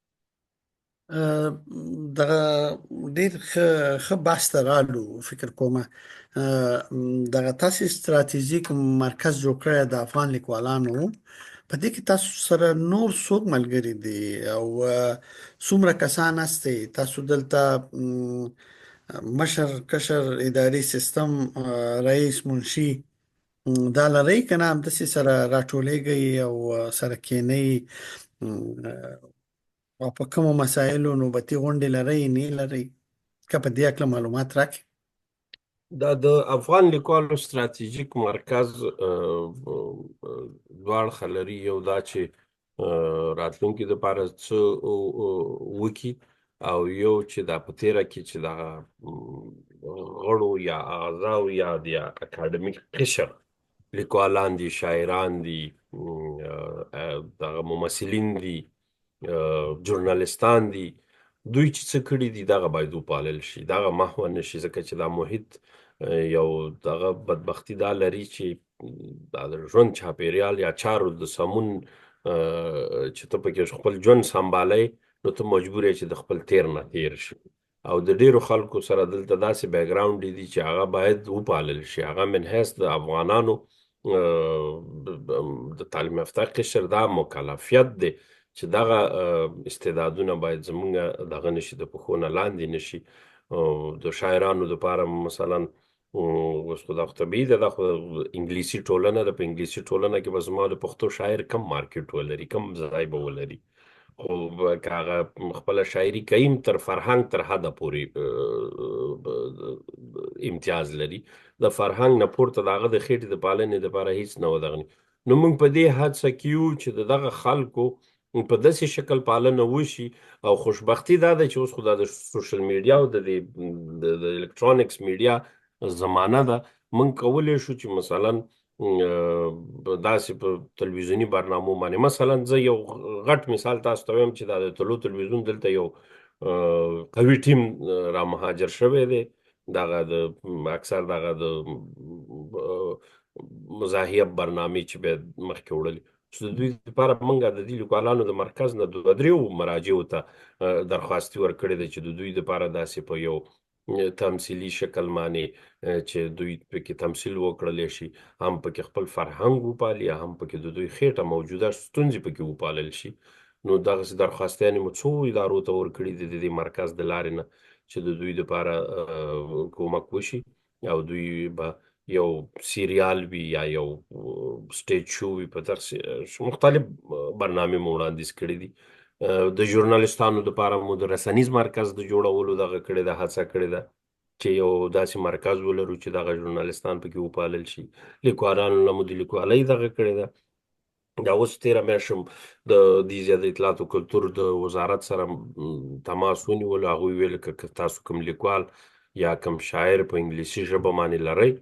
دغه ډېر ښه بحث ته رالو. فکر کوم دغه تاسې ستراتیژیک مرکز جوړ کړی د افغان لیکوالانو، په دې کې تاسو سره نور څوک ملګري دي او څومره کسان هستئ؟ تاسو دلته مشر کشر اداري سیستم رئیس منشي دا لرئ که نه همداسې سره راټولېږئ او سره کښېنئ او په کومو مسایلو نوبتي غونډې لرئ نه لرئ؟ که په دې هکله معلومات راکړئ. دا د افغان لیکوالو ستراتیژیک مرکز دوه اړخه لري. یو دا چې راتلونکي دپاره څه وکړي، او یو چې دا په تېره کې چې دغه غړو یا اعضاو یا د اکاډمیک قشر لیکوالان دي، شاعران دي، دغه ممثلین دي، ژورنالستان دي، دوی چې څه کړي دي دغه باید وپالل شي، دغه محو نه شي، ځکه چې دا محیط یو دغه بدبختي دا لري چې دا د ژوند چاپېریال یا چارو د سمون چې ته پکې خپل ژوند سنبالئ، نو ته مجبور یې چې د خپل تیر نه تیر شي. او د ډیرو خلکو سره دلته داسې بیکګراوند دي چې هغه باید وپالل شي. هغه من حیث د افغانانو د تعلیم یافته قشر دا مکلفیت دی چې دغه استعدادونه باید زمونږ دغه نشي، د پښو نه لاندې نشي. د شاعرانو دپاره مثلا اوس خو دا خو طبیعي ده، دا خو انګلیسي ټولنه ده، په انګلیسي ټولنه کې به زما د پښتو شاعر کم مارکیټ ولري، کم ځای به ولري. خو که هغه خپله شاعري کوي تر فرهنګ تر حده پورې امتیاز لري، د فرهنګ نه پورته د هغه د خېټې د پالنې دپاره هیڅ نه و دغه نه. نو موږ په دې هڅه کې یو چې د دغه خلکو په داسې شکل پالنه وشي. او خوشبختي دا ده چې اوس خو دا د سوشل میډیا او د الکترونیکس میډیا زمانه ده، موږ کولی شو چې مثلا داسې په تلویزیوني برنامو باندې، مثلا زه یو غټ مثال تاسو ته وایم چې دا د طلوع تلویزیون دلته یو قوي ټیم را مهاجر شوی دی، دغه د اکثر دغه د مزاحیه برنامې چې باید مخکې وړلي، چې د دوی لپاره موږ د دې لیکوالانو د مرکز نه دوه دریو مراجعو ته درخواستي ورکړې ده چې د دوی لپاره داسې په یو تمثیلي شکل باندې چې دوی پکې تمثیل وکړلی شي، هم پکې خپل فرهنګ وپالي، هم پکې د دوی خېټه موجوده ستونزې پکې وپالل شي. نو دغسې درخواستیانې مو څو ادارو ته ورکړي دي د دې مرکز د لارې نه چې د دوی لپاره کومک وشي، او دوی به یو سیریال وي یا یو سټیج شو وي، په دغسې مختلف برنامې مو وړاندیز کړي دي. د ژورنالستانو دپاره مو د رسنیز مرکز د جوړولو دغه کړې ده، هڅه کړې ده چې یو داسې مرکز ولرو چې دغه ژورنالستان پکې وپالل شي. لیکوالانو له مو د لیکوالۍ دغه کړې ده. دا اوس تېره میاشت د دې د اطلاعات او کلتور د وزارت سره تماس ونیولو، هغوی ویل که تاسو کوم لیکوال یا کوم شاعر په انګلیسي ژبه باندې لرئ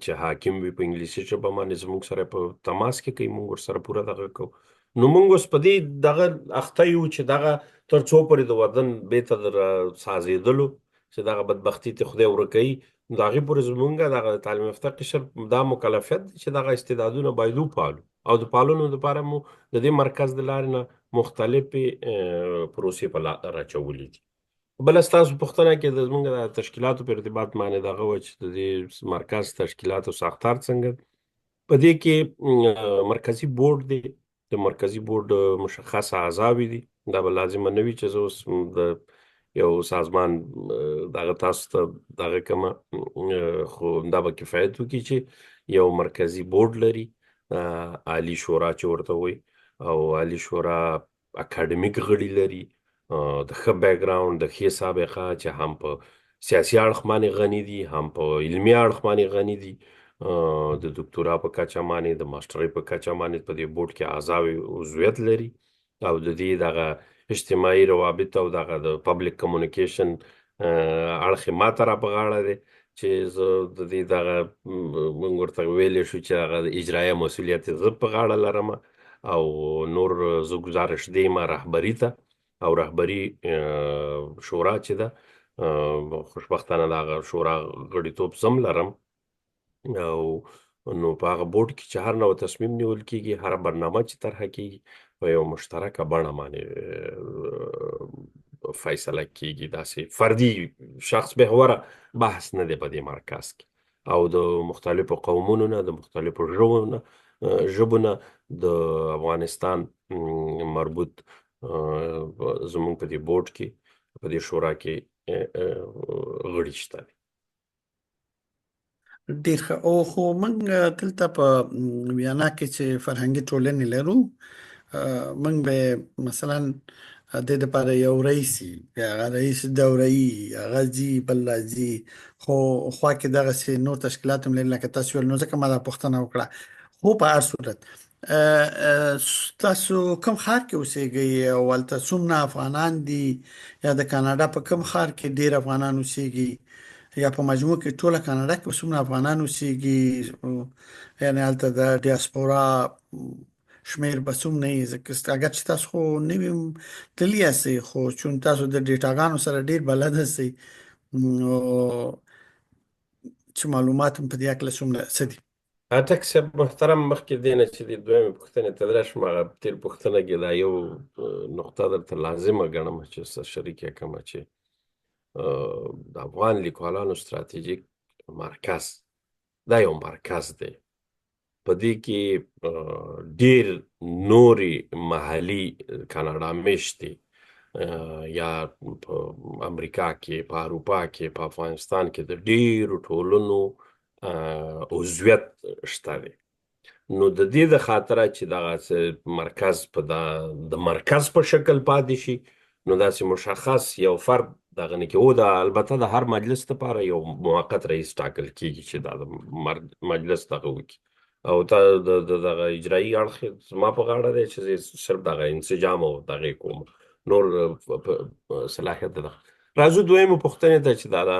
چې حاکم وي په انګلیسي ژبه باندې، زموږ سره په تماس کې کوي، موږ ورسره پوره دغه کوو. نو موږ اوس په دې دغه اخته یو چې دغه تر څو پورې د وطن بېرته د سازېدلو چې دغه بدبختي ته خدای ورکوي، نو د هغې پورې زموږ دغه تعلیم یافته قشر دا مکلفیت دی چې دغه استعدادونه باید وپالو، او د پالنو دپاره مو د دې مرکز د لارې نه مختلفې پروسې په لار اچولي دي. بله ستاسو پوښتنه کې د زموږ د تشکیلاتو په ارتباط باندې دغه وه چې د دې مرکز تشکیلات او ساختار څنګه. په دې کې مرکزي بورډ دی، د مرکزي بورډ مشخص اعضاوې دي. دا به لازمه نه وي چې زه اوس د یو سازمان دغه تاسو ته دغه کمه، خو دا به کفایت وکړي چې یو مرکزي بورډ لري، عالی شورا چې ورته وایي، او عالی شورا اکاډمیک غړي لري د ښه بیکګراوند، د ښې سابقه، چې هم په سیاسي اړخ باندې غني دي، هم په علمي اړخ باندې غني دي، د دکتورا په کچه باندې، د ماسټرۍ په کچه باندې په دې بورډ کې اعضاوې عضویت لري، او د دې دغه اجتماعي روابط او دغه د پبلک کمیونیکیشن اړخ یې ما ته را په غاړه دی چې زه د دې دغه موږ ورته ویلی شو چې هغه د اجرایه مسؤلیت یې زه په غاړه لرم، او نور زه ګزارش دیم رهبري ته، او رهبري شورا چې ده خوشبختانه د هغه شورا غړیتوب زه هم لرم. او نو په هغه بورډ کې چې هر نوع تصمیم نیول کېږي، هره برنامه چې طرحه کېږي، په یو مشترکه بڼه باندې فیصله کېږي. داسې فردي شخص محوره بحث نه دی په دې مرکز کې، او د مختلفو قومونو نه، د مختلفو ژبو نه د افغانستان مربوط زموږ په دې بورډ کې، په دې شورا کې غړي شته دي. ډېر ښه. او خو موږ دلته په ویانا کې چې فرهنګي ټولنې لرو، موږ به مثلا د دې لپاره یو رئیس وي، هغه رئیس دوره یي، هغه ځي بل راځي، خو خوا کې دغسې نور تشکیلات هم لري لکه تاسو ویل. نو ځکه ما دا پوښتنه وکړه. خو په هر صورت تاسو کوم ښار کې اوسېږئ او هلته څومره افغانان دي، یا د کاناډا په کوم ښار کې ډېر افغانان اوسېږي، یا په مجموع کې ټوله کاناډا کې څومره افغانان اوسېږي، یعنې هلته د ډیاسپورا شمیر به څومره یې ځکه اگر چې تاسو خو نوي تللی یاستئ خو چون تاسو د ډیټاګانو سره ډیر بلد یاستئ نو چې معلومات هم په دې هکله څومره څه دي. اټک صاحب محترم، مخکې دی نه چې د دویمې پوښتنې ته راشم، هغه تېر پوښتنه کې دا یو نقطه درته لازمه ګڼم چې سره شریکه کړم چې د افغان لیکوالانو ستراتیژیک مرکز دا یو مرکز دی. په دې کې ډیر نوري محلي کاناډا میشتي یا په امریکا کې، په اروپا کې، په افغانستان کې د ډیرو ټولنو عضویت شته دی. نو د دې د خاطره چې دغه مرکز په د مرکز په شکل پاتې شي، نو داسې مشخص یو فرد دغه نه کې او البته د هر مجلس لپاره یو موقت رئیس ټاکل کیږي چې دا د مجلس دغه وکړي، او تا دغه اجرایي اړخ زما په غاړه دی چې صرف دغه انسجام او دغه کوم نور صلاحیت ده. راځو دویمه پوښتنې ته چې دا د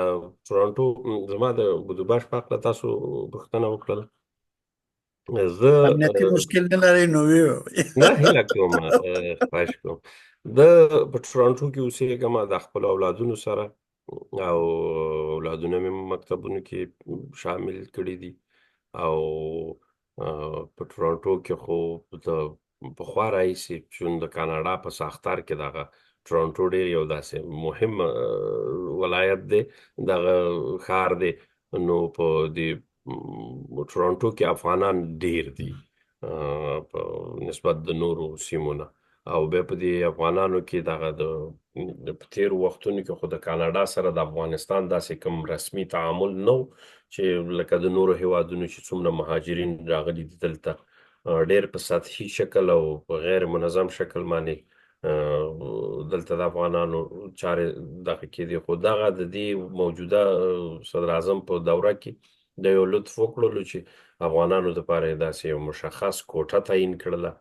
ټورانټو زما د بودوباش په هکله تاسو پوښتنه وکړله. زه امنیتي مشکل نه لري نو ویو نه هیله کوم، خواهش کوم. د په ټورانټو کې اوسېږم د خپلو اولادونو سره، او اولادونه مې مکتبونو کې شامل کړي دي، او په ټورانټو کې خو د پخوا راهیسې چون د کاناډا په ساختار کې دغه ټورانټو ډېر یو داسې مهم ولایت دی، دغه ښار دی. نو په دې ټورانټو کې افغانان ډېر دي په نسبت د نورو سیمو نه، او بیا په دې افغانانو کې دغه په تېرو وختونو کې خو د کاناډا سره د افغانستان داسې کوم رسمي تعامل نه و چې لکه د نورو هیوادونو چې څومره مهاجرین راغلي دي دلته، ډېر په سطحي شکل او په غیر منظم شکل باندې دلته د افغانانو چارې دغه کېدي. خو دغه د دې موجوده صدر اعظم په دوره کې د یو لطف وکړلو چې افغانانو دپاره یې داسې یو مشخص کوټه تعیین کړله،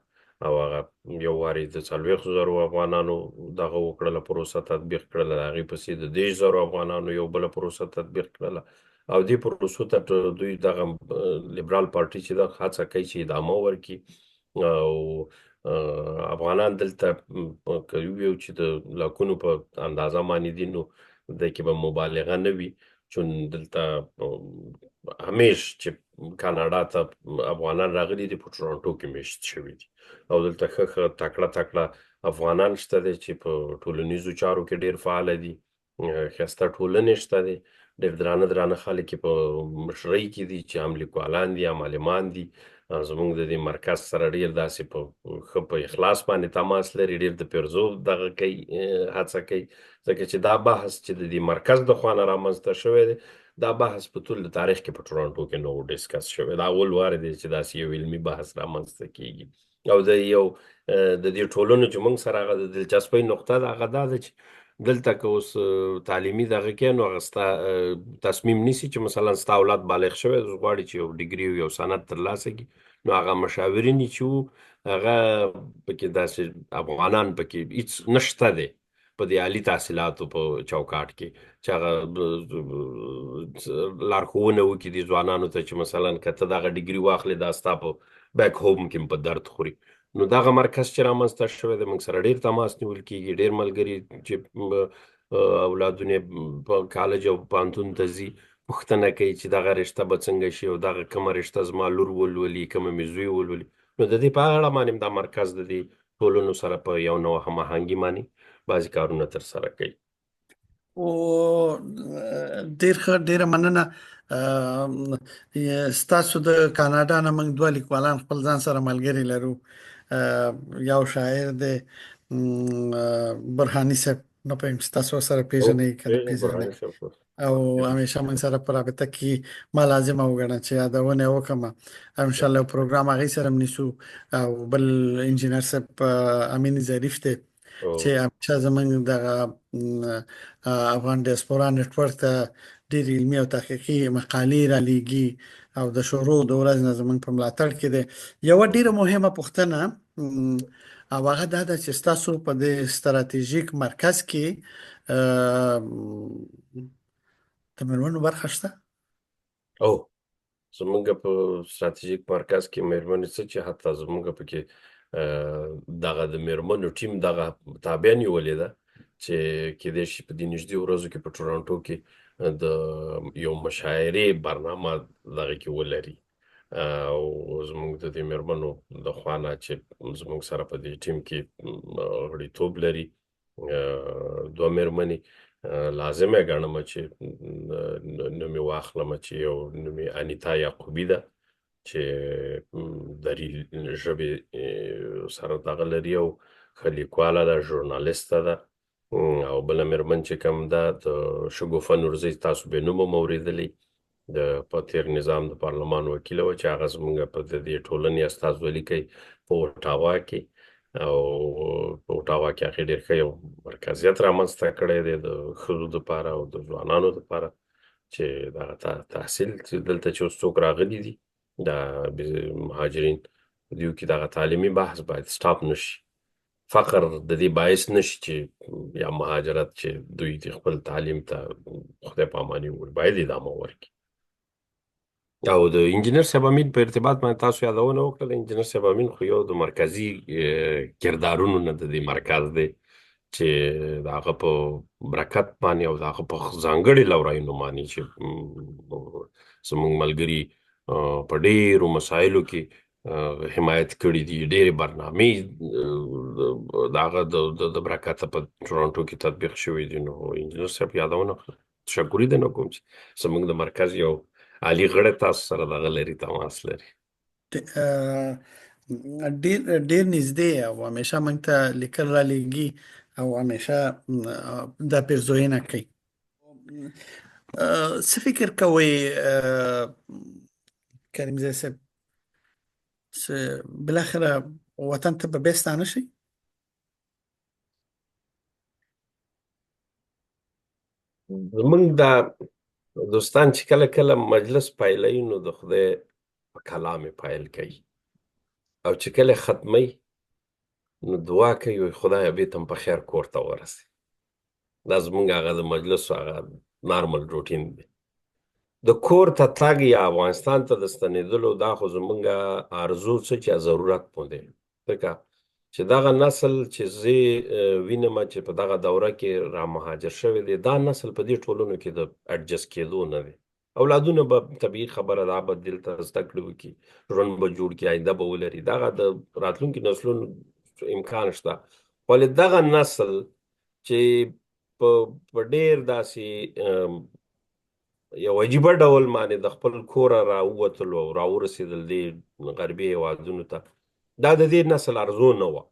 او هغه یو وارې د 40,000 افغانانو دغه وکړله، پروسه تطبیق کړله، د هغې پسې د 10,000 افغانانو یو بله پروسه تطبیق کړله، او دې پروسو ته دوی دغه لیبرال پارټي چې ده هڅه کوي چې ادامه ورکړي. او افغانان دلته که وویو چې د لاکونو په اندازه باندې دي، نو دې کې به مبالغه نه وي، چون دلته همیش چې کاناډا ته افغانان راغلي دي په ټورانټو کې میشت شوي دي، او دلته ښه تکړه افغانان شته دي چې په ټولنیزو چارو کې ډېر فعاله دي، ښایسته ټولنې شته دي، ډېر درانه خلک یې په مشرۍ کې دي چې هم لیکوالان دي هم عالمان دي. زموږ د دې مرکز سره ډېر داسې په ښه په اخلاص باندې تماس لري، ډېر د پیرزو دغه کوي، هڅه کوي، ځکه چې دا بحث چې د دې مرکز د خوا نه رامنځته شوی دی، دا بحث په ټول تاریخ کې په ټورانټو کې نه و ډسکس شوی، دا اول وار دی چې داسې یو علمي بحث رامنځته کیږي. او د یو د دې ټولنو چې موږ سره هغه د دلچسپۍ نقطه ده هغه دا ده چې دلته که اوس تعلیمي دغه کې نو هغه ستا تصمیم نیسي چې مثلا ستا اولاد بالغ شوی غواړي چې یو ډیګري او یو سند ترلاسه کړي، نو هغه مشاورین چې وو هغه پکې داسې افغانان پکې هېڅ نشته دی په دې عالي تحصیلاتو په چوکاټ کې چې هغه لارښوونه وکړي دې ځوانانو ته چې مثلا که ته دغه ډیګري واخلې دا ستا په بیک هوم کې په درد خوري. نو دغه مرکز چې رامنځته شوی دی موږ سره ډېر تماس نیول کېږي، ډېر ملګري چې اولادونه په کالج او پوهنتون ته ځي پوښتنه کوي چې دغه رشته به څنګه شي او دغه کومه رشته زما لور ولولي، کومه مې زوی ولولي. نو د دې په اړه باندې دا مرکز د دې ټولنو سره په یو نوع هماهنګي باندې بعضې کارونه ترسره کوي. او ډیر ښه، ډیره مننه. ستاسو د کاناډا نه موږ دوه لیکوالان خپل ځان سره ملګري لرو، یو شاعر دی برهاني صاحب، نه پوهیم چې تاسو سره پیژنئ که نه پیژنئ، او همیشه من سره په رابطه کې ما لازمه وګڼه چې یادونه یې وکړم، او انشاءالله پروګرام هغې سره هم نیسو. او بل انجینر صاحب امین ظریف دی چې همیشه زموږ دغه افغان ډیاسپورا نیټورک ته ډېر علمي او تحقیقي مقالې را لیږي، او د شروع د ورځ نه زموږ په ملاتړ کې دی. یوه ډېره مهمه پوښتنه او هغه دا ده چې ستاسو په دې ستراتیژیک مرکز کې د مېرمنو برخه شته؟ او زمونږ په ستراتیژیک مرکز کې مېرمنې څه چې حتی زمونږ پکې دغه د مېرمنو ټیم دغه تابع نیولې ده چې کېدای شي په دې نږدې ورځو کې په ټورانټو کې د یو مشاعرې برنامه دغه کې ولري او زمونږ د دې مېرمنو د خوا نه چې زمونږ سره په دې ټیم کې غړیتوب لري دوه مېرمنې لازمه ګڼم چې نوم یې واخلم چې یو نوم یې انیتا یعقوبي ده چې دری ژبې سره دغه لري او ښه لیکواله ده ژورنالیسته ده او بله مېرمن چې کوم ده د شګوفه نورزۍ تاسو بې نومه مو اورېدلی د په تېر نظام د پارلمان وکیله وه چې هغه زموږ په دې ټولنې استازولي کوي په اوټاوا کې او په اوټاوا کې هغې ډېر ښه یو مرکزیت رامنځته کړی دی د ښځو دپاره او د ځوانانو دپاره چې دغه تحصیل چې دلته چې اوس څوک راغلي دي د مهاجرین په دیو کې دغه تعلیمي بحث باید سټاپ نشي فقر د دې باعث نشي چې یا مهاجرت چې دوی د خپل تعلیم ته خدای پاماني وکړي باید ادامه ورکړي او د انجینر صاحب امین په ارتباط باندې تاسو یادونه وکړه د انجینر صاحب امین خو یو د مرکزي کردارونو نه د دې مرکز دی چې د هغه په برکت باندې او د هغه په ځانګړي لورینو باندې چې زموږ ملګري په ډېرو مسایلو کې حمایت کړي دي ډېرې برنامې د هغه د برکته په ټورانټو کې تطبیق شوي دي نو انجینر صاحب یادونه تشکري ده نه کوم چې زموږ د مرکز یو عالی غړی تاسو سره دغه لري تماس لري ډېر نږدې او همیشه موږ ته لیکل را لېږي او همیشه دا پیرزوینه کوي څه فکر کوئ کریمزی صاحب بالاخره وطن ته به بیا ستانه شي زموږ دا دوستان چې کله کله مجلس پایلوي نو د خدای په کلام یې پایل کوي او چې کله ختموي نو دعا کوي خدایه بېرته په خیر کور ته ورسي دا زموږ هغه د مجلس هغه نارمل روټین دی د کور ته تګ یا افغانستان ته د ستنېدلو دا خو زموږ آرزو څه چې ضرورت مو دی ځکه چې دغه نسل چې زه وینم چې په دغه دوره کې را مهاجر شوی دی دا نسل په دې ټولنو کې د اډجسټ کېدو نه دی اولادونه به طبیعي خبره ده به دلته زده کړې وکړي ژوند به جوړ کړي آینده به ولري دغه د راتلونکي نسلونو امکان شته ولې دغه نسل چې په ډېر داسې یو عجیبه ډول باندې د خپل کوره راووتلو او راورسېدل دې غربي هېوادونو ته دا د دې نسل ارزو نه وه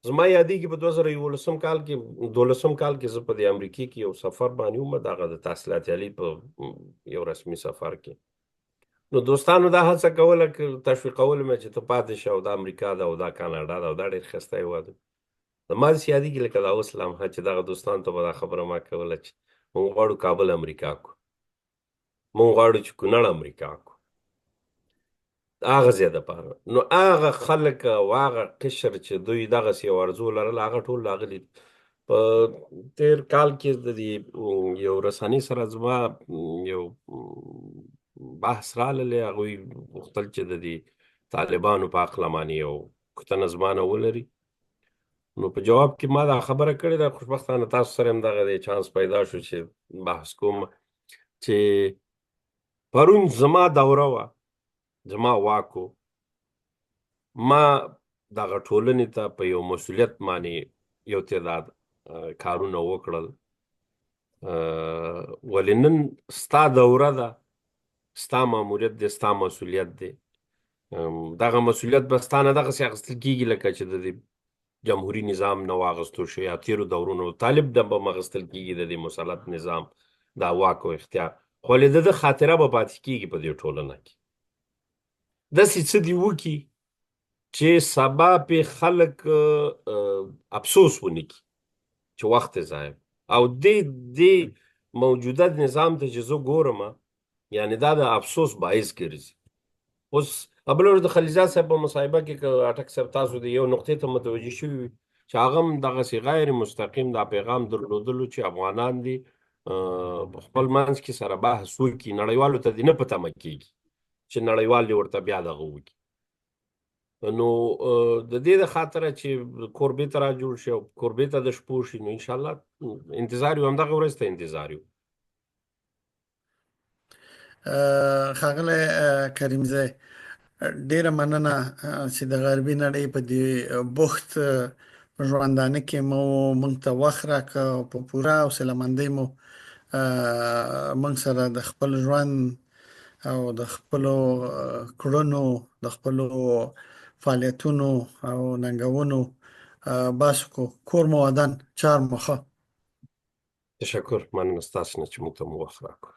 زما یادېږي په 2011 کال کې 12 کال کې زه په دې امریکې کې یو سفر باندې وم دغه د تحصیلات عالي په یو رسمي سفر کې نو دوستانو دا هڅه کوله تشویقول مې چې ته پاتې شه او دا امریکا ده او دا کاناډا ده او دا ډېر ښایسته هېواد زما داسې یادېږي لکه دا اوس لا هم چې دغه دوستانو ته به دا خبره ما کوله چې موږ غواړو کابل امریکا کو موږ غواړو چې کونړ امریکا کو هغه ځای دپاره نو هغه خلک او هغه قشر چې دوی دغسې یو ارزو لرل هغه ټول راغلي په تېر کال کې د دې یو رسنۍ سره زما یو بحث راغلی هغوی غوښتل چې د دې طالبانو په هکله باندې یو کتنه زما نه ولري نو په جواب کې ما دا خبره کړې ده خوشبختانه تاسو سره هم دغه دی چانس پیدا شو چې بحث کوم چې پرون زما دوره وه زما واکو ما دغه ټولنې ته په یو مسؤلیت باندې یو تعداد کارونه وکړل ولې نن ستا دوره ده ستا ماموریت دی ستا مسؤلیت دی دغه مسؤلیت به ستا نه دغسې اخیستل کېږي لکه چې د جمهوري نظام نه واغستو شو یا تیرو دورونو طالب د به اخیستل کېږي د دې مسلط نظام دا واک او اختیار خو ولې د ده خاطره به پاتې کېږي په دې ټولنه کې داسې څه دې وکړي چې سبا پې خلک افسوس ونه کړي چې وخت یې ضایع او دې موجوده نظام ته چې زه ګورم یعنې دا د افسوس باعث ګرځي اوس بله ورځ د خلیلزاد صاحب په مصاحبه کې که اټک صاحب تاسو د یو نقطې ته متوجه شوي چې هغه هم دغسې غیر مستقیم دا پیغام درلودلو چې افغانان دي خپل منځ کې سره بحث وکړي، نړیوالو ته دې نه په تمه کېږي چې نړیوال دې ورته بیا دغه وکړي. نو د دې د خاطره چې کوربې ته را جوړ شي او کوربې ته د شپو شي، نو انشاءالله انتظار یو، همدغه ورځ ته انتظار یو. ښاغلی کریمزی، ډیره مننه چې د غربي نړۍ په دې بوخت ژوندانه کې موږ ته وخت راکړ او په پوره حوصله‌مندۍ مو موږ سره د خپل ژوند او د خپلو کړنو، د خپلو فعالیتونو او ننګونو بحث وکړو. کور مو ودان، چار مو ښه. تشکر، مننه ستاسو نه چې موږ ته مو وخت راکړ.